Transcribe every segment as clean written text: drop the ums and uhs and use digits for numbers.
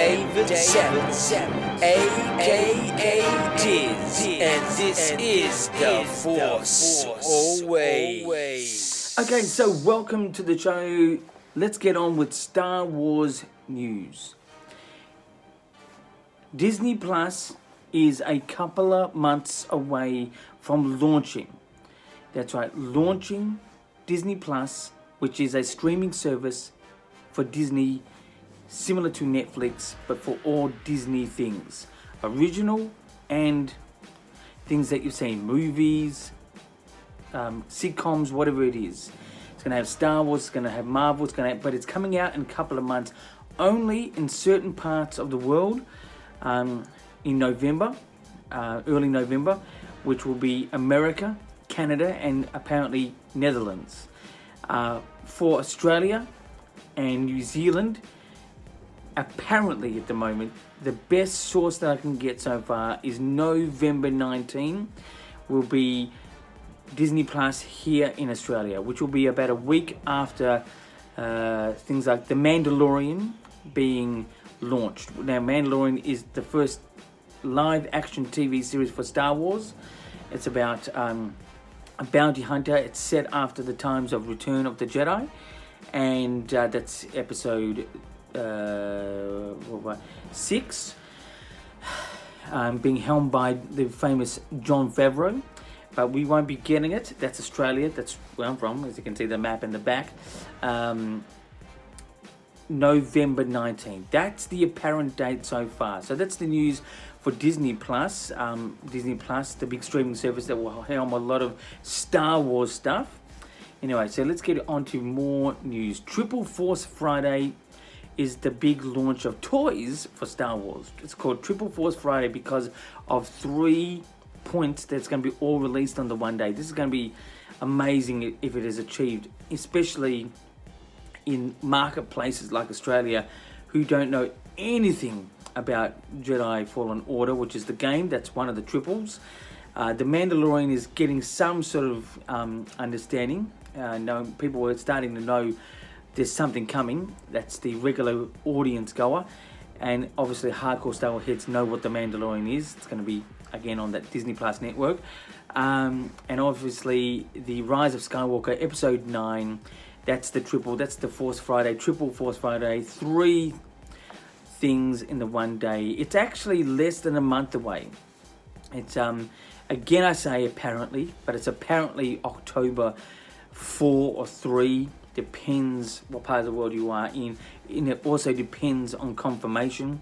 David Savage, a.k.a. Diz, and this is The Force Always. Okay, so welcome to the show. Let's get on with Star Wars news. Disney Plus is a couple of months away from launching. That's right, launching Disney Plus, which is a streaming service for Disney, similar to Netflix, but for all Disney things. Original and things that you've seen, movies, sitcoms, whatever it is. It's going to have Star Wars, it's going to have Marvel, but it's coming out in a couple of months, only in certain parts of the world, in November, early November, which will be America, Canada, and apparently Netherlands. For Australia and New Zealand, apparently at the moment, the best source that I can get so far is November 19 will be Disney Plus here in Australia, which will be about a week after things like The Mandalorian being launched. Now, Mandalorian is the first live action TV series for Star Wars. It's about a bounty hunter. It's set after the times of Return of the Jedi, and that's episode 6, being helmed by the famous Jon Favreau. But we won't be getting it. That's Australia. That's where I'm from, as you can see the map in the back. November 19th. That's the apparent date so far. So that's the news for Disney Plus. Disney Plus, the big streaming service that will helm a lot of Star Wars stuff. Anyway, so let's get on to more news. Triple Force Friday is the big launch of toys for Star Wars. It's called Triple Force Friday because of 3 points that's going to be all released on the one day. This is going to be amazing if it is achieved, especially in marketplaces like Australia who don't know anything about Jedi Fallen Order, which is the game. That's one of the triples. The Mandalorian is getting some sort of understanding. People are starting to know there's something coming. That's the regular audience goer, and obviously hardcore Star Wars heads know what the Mandalorian is. It's going to be again on that Disney Plus network, and obviously the Rise of Skywalker episode 9. That's the triple. That's the Force Friday, Triple Force Friday. 3 things in the one day. It's actually less than a month away. It's again, I say apparently, but it's apparently October 4 or 3. Depends what part of the world you are in. And it also depends on confirmation.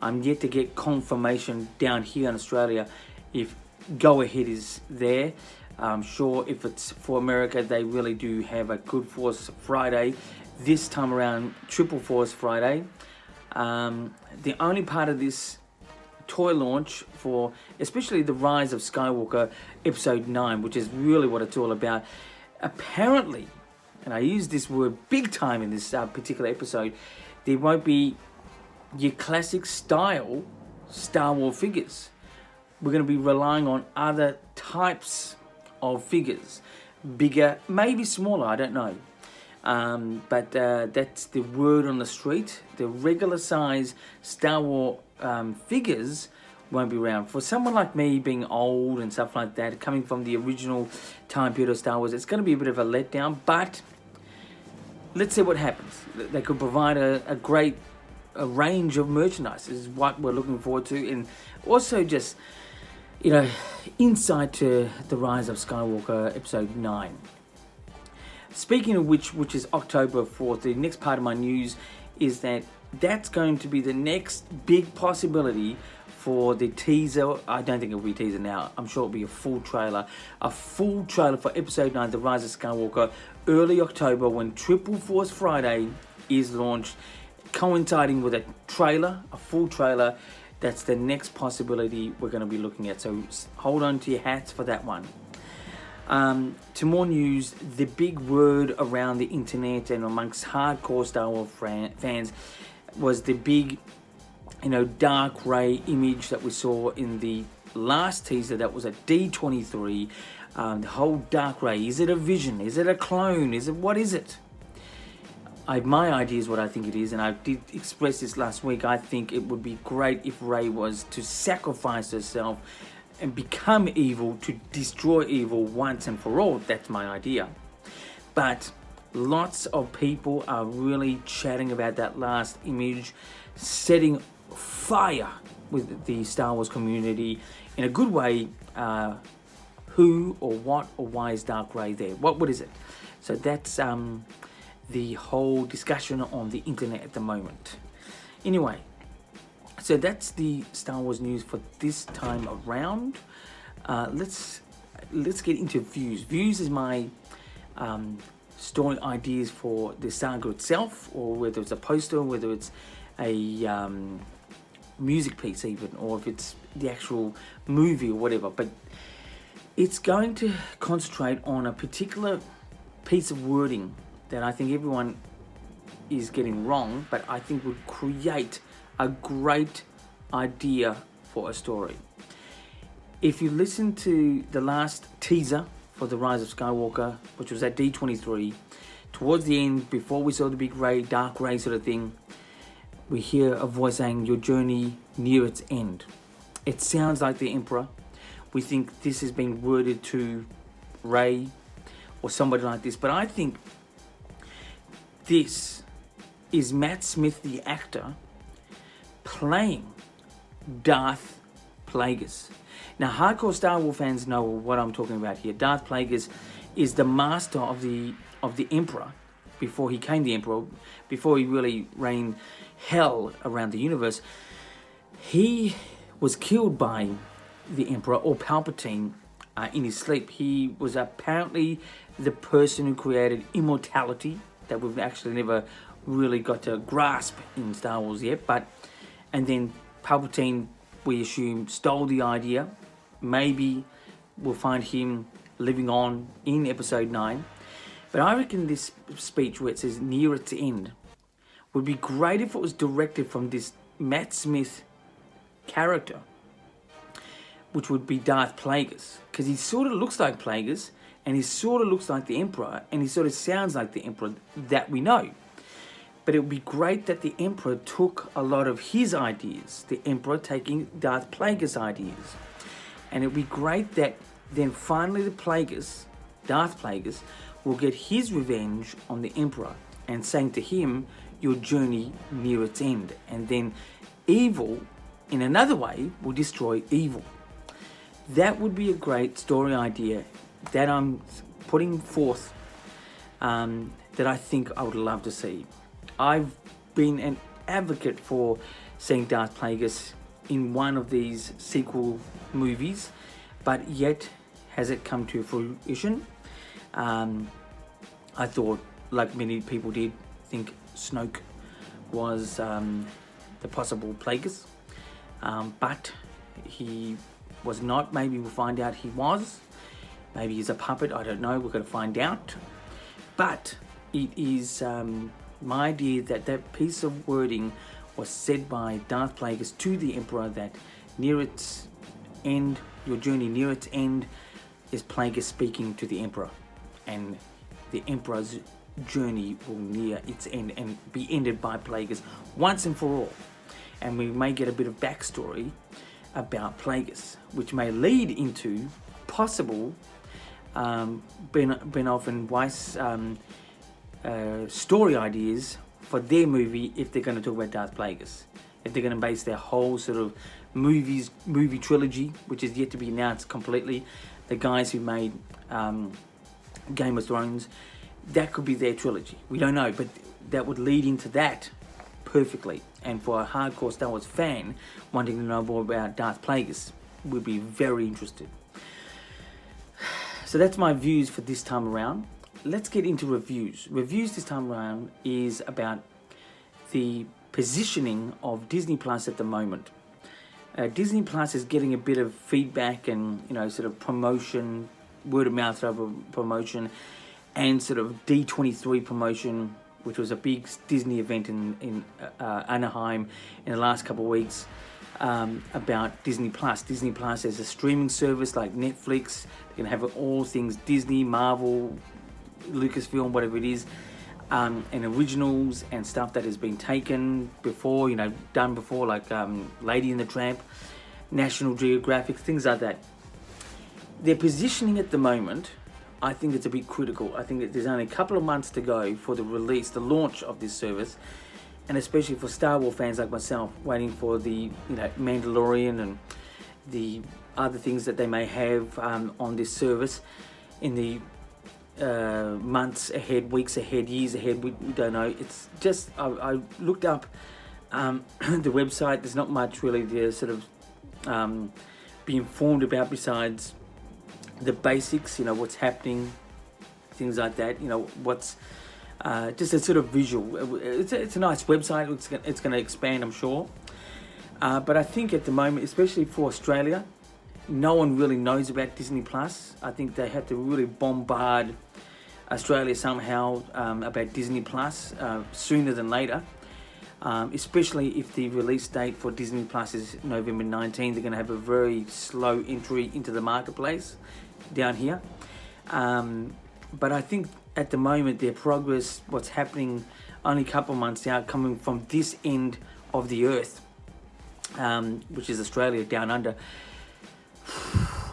I'm yet to get confirmation down here in Australia if go ahead is there. I'm sure if it's for America, they really do have a good Force Friday. This time around, Triple Force Friday. The only part of this toy launch for, especially the Rise of Skywalker episode 9, which is really what it's all about, apparently, and I use this word big time in this particular episode, there won't be your classic style Star Wars figures. We're going to be relying on other types of figures, bigger, maybe smaller, I don't know. But that's the word on the street. The regular size Star Wars figures won't be around. For someone like me, being old and stuff like that, coming from the original time period of Star Wars, it's going to be a bit of a letdown, but let's see what happens. They could provide a great range of merchandise. This is what we're looking forward to, and also just, insight to the Rise of Skywalker episode 9. Speaking of which is October 4th, the next part of my news is that's going to be the next big possibility for the teaser. I don't think it'll be a teaser now. I'm sure it'll be a full trailer. A full trailer for episode 9, The Rise of Skywalker, early October, when Triple Force Friday is launched, coinciding with a full trailer. That's the next possibility we're going to be looking at. So hold on to your hats for that one. To more news, the big word around the internet and amongst hardcore Star Wars fans was the big, dark ray image that we saw in the last teaser that was at D23. The whole dark ray. Is it a vision? Is it a clone? What is it? my idea is what I think it is, and I did express this last week. I think it would be great if Rey was to sacrifice herself and become evil to destroy evil once and for all. That's my idea. But lots of people are really chatting about that last image, setting fire with the Star Wars community in a good way. Who or what or why is Dark Rey there? What is it? So that's the whole discussion on the internet at the moment. Anyway, so that's the Star Wars news for this time around. Let's get into views. Views is my story ideas for the saga itself, or whether it's a poster, whether it's a music piece even, or if it's the actual movie or whatever. But it's going to concentrate on a particular piece of wording that I think everyone is getting wrong, but I think would create a great idea for a story. If you listen to the last teaser for The Rise of Skywalker, which was at D23, towards the end, before we saw the big Rey, Dark Rey sort of thing, we hear a voice saying, "Your journey near its end." It sounds like the Emperor. We think this has been worded to Rey or somebody like this, but I think this is Matt Smith, the actor, playing Darth Plagueis. Now, hardcore Star Wars fans know what I'm talking about here. Darth Plagueis is the master of the Emperor before he came the Emperor, before he really reigned hell around the universe. He was killed by the Emperor, or Palpatine, in his sleep. He was apparently the person who created immortality that we've actually never really got to grasp in Star Wars yet. And then Palpatine, we assume, stole the idea. Maybe we'll find him living on in Episode 9. But I reckon this speech where it says "near its end" would be great if it was directed from this Matt Smith character, which would be Darth Plagueis, because he sort of looks like Plagueis, and he sort of looks like the Emperor, and he sort of sounds like the Emperor that we know. But it would be great that the Emperor took a lot of his ideas, the Emperor taking Darth Plagueis' ideas. And it would be great that then finally the Plagueis, Darth Plagueis, will get his revenge on the Emperor and saying to him, "Your journey near its end." And then evil, in another way, will destroy evil. That would be a great story idea that I'm putting forth, that I think I would love to see. I've been an advocate for seeing Darth Plagueis in one of these sequel movies, but yet has it come to fruition? I thought, like many people did, think Snoke was the possible Plagueis, but he was not. Maybe we'll find out he was. Maybe he's a puppet, I don't know, we're going to find out. But it is my idea that that piece of wording was said by Darth Plagueis to the Emperor, that near its end, your journey near its end, is Plagueis speaking to the Emperor. And the Emperor's journey will near its end and be ended by Plagueis once and for all. And we may get a bit of backstory about Plagueis, which may lead into possible Benioff and Weiss story ideas for their movie, if they're going to talk about Darth Plagueis. If they're going to base their whole sort of movie trilogy, which is yet to be announced completely, the guys who made Game of Thrones, that could be their trilogy. We don't know, but that would lead into that perfectly. And for a hardcore Star Wars fan wanting to know more about Darth Plagueis, would be very interested. So that's my views for this time around. Let's get into reviews. Reviews this time around is about the positioning of Disney Plus at the moment. Disney Plus is getting a bit of feedback and, sort of promotion, word of mouth type of promotion, and sort of D23 promotion, which was a big Disney event in Anaheim in the last couple of weeks, about Disney Plus. Disney Plus is a streaming service like Netflix. They're going to have all things Disney, Marvel, Lucasfilm, whatever it is, and originals and stuff that has been taken before, done before, like Lady and the Tramp, National Geographic, things like that. Their positioning at the moment, I think it's a bit critical. I think that there's only a couple of months to go for the launch of this service, and especially for Star Wars fans like myself, waiting for the Mandalorian and the other things that they may have on this service in the months ahead, weeks ahead, years ahead. We don't know. It's just I looked up the website. There's not much really to sort of be informed about besides the basics, what's happening, things like that, what's just a sort of visual. It's a nice website. It's going to expand, I'm sure. But I think at the moment, especially for Australia, no one really knows about Disney Plus. I think they have to really bombard Australia somehow about Disney Plus sooner than later. Especially if the release date for Disney Plus is November 19th, they're going to have a very slow entry into the marketplace down here. But I think at the moment their progress, what's happening only a couple of months out, coming from this end of the earth, which is Australia down under,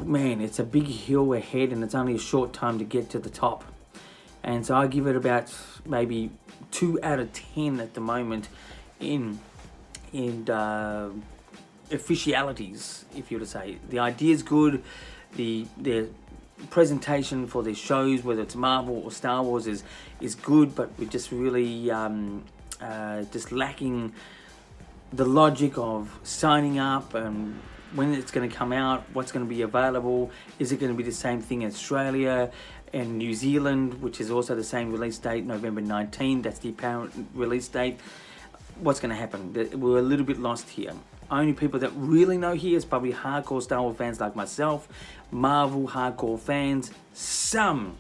man, it's a big hill ahead and it's only a short time to get to the top. And so I give it about maybe 2 out of 10 at the moment in officialities, if you were to say. The idea is good, the presentation for their shows, whether it's Marvel or Star Wars, is good, but we're just really just lacking the logic of signing up and when it's going to come out, what's going to be available. Is it going to be the same thing in Australia and New Zealand, which is also the same release date, November 19th? That's the apparent release date. What's going to happen? We're a little bit lost here. Only people that really know here is probably hardcore Star Wars fans like myself, Marvel hardcore fans, some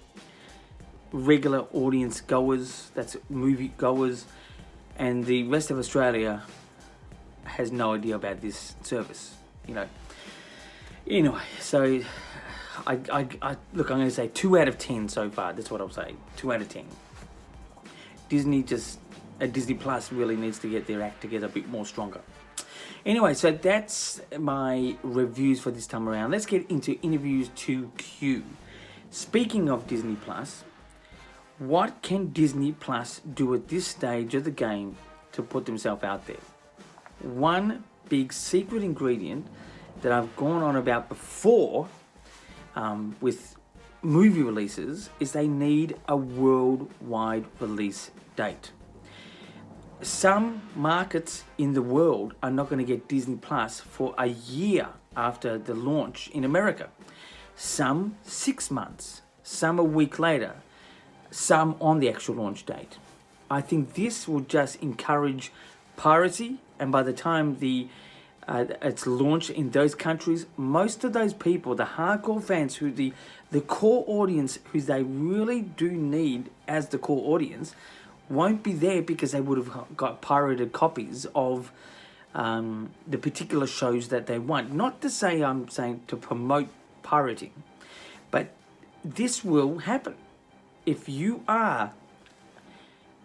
regular audience goers, that's movie goers, and the rest of Australia has no idea about this service, Anyway, so I look, I'm going to say 2 out of 10 so far. That's what I'll say. 2 out of 10. Disney Plus really needs to get their act together a bit more stronger. Anyway, so that's my reviews for this time around. Let's get into interviews 2Q. Speaking of Disney Plus, what can Disney Plus do at this stage of the game to put themselves out there? One big secret ingredient that I've gone on about before with movie releases is they need a worldwide release date. Some markets in the world are not going to get Disney Plus for a year after the launch in America. Some 6 months, some a week later, some on the actual launch date. I think this will just encourage piracy, and by the time it's launched in those countries, most of those people, the hardcore fans, who the core audience, who they really do need as the core audience, won't be there because they would have got pirated copies of the particular shows that they want. Not to say I'm saying to promote pirating, but this will happen. If you are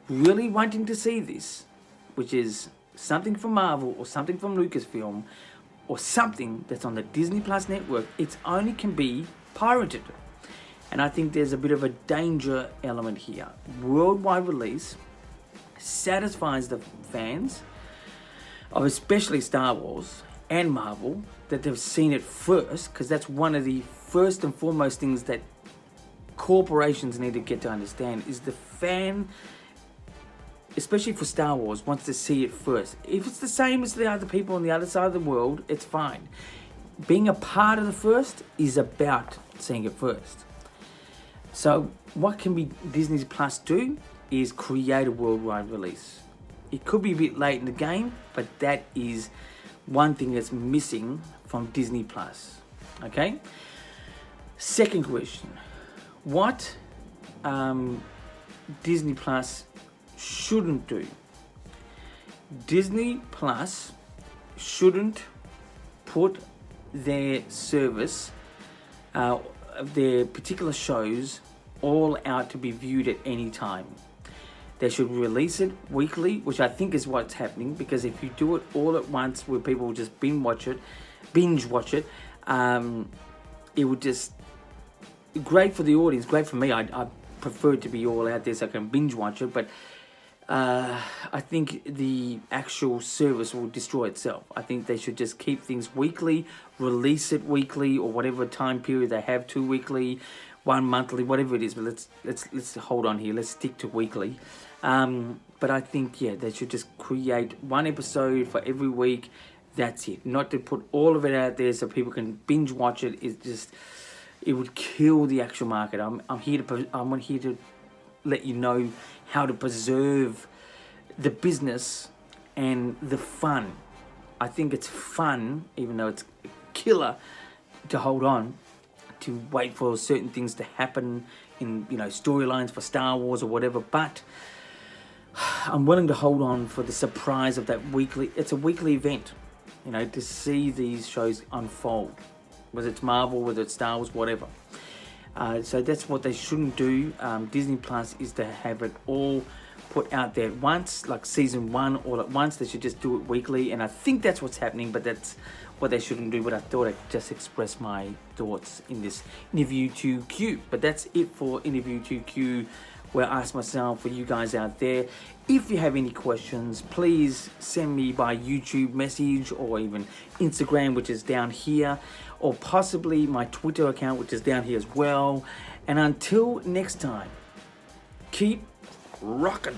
really wanting to see this, which is something from Marvel or something from Lucasfilm or something that's on the Disney Plus network, it only can be pirated. And I think there's a bit of a danger element here. Worldwide release satisfies the fans of especially Star Wars and Marvel, that they've seen it first, because that's one of the first and foremost things that corporations need to get to understand, is the fan, especially for Star Wars, wants to see it first. If it's the same as the other people on the other side of the world, it's fine. Being a part of the first is about seeing it first. So what can Disney Plus do is create a worldwide release. It could be a bit late in the game, but that is one thing that's missing from Disney Plus. Okay? Second question. What Disney Plus shouldn't do? Disney Plus shouldn't put their service, their particular shows, all out to be viewed at any time. They should release it weekly, which I think is what's happening, because if you do it all at once where people will just binge watch it, it would just, great for the audience, great for me. I prefer it to be all out there so I can binge watch it, but I think the actual service will destroy itself. I think they should just keep things weekly, release it weekly, or whatever time period they have, 2 weekly, 1 monthly, whatever it is. But let's hold on here. Let's stick to weekly. But I think they should just create 1 episode for every week. That's it. Not to put all of it out there so people can binge watch it. It would kill the actual market. I'm here to let you know how to preserve the business and the fun. I think it's fun, even though it's a killer, to hold on, to wait for certain things to happen in, storylines for Star Wars or whatever. But I'm willing to hold on for the surprise of that weekly. It's a weekly event, to see these shows unfold, whether it's Marvel, whether it's Star Wars, whatever. So that's what they shouldn't do. Disney Plus is to have it all put out there at once, like season 1 all at once. They should just do it weekly, and I think that's what's happening, but that's what they shouldn't do. But I thought I'd just express my thoughts in this Interview 2Q. But that's it for Interview 2Q, where I ask myself, for you guys out there, if you have any questions, please send me by YouTube message or even Instagram, which is down here, or possibly my Twitter account, which is down here as well. And until next time, keep rocking.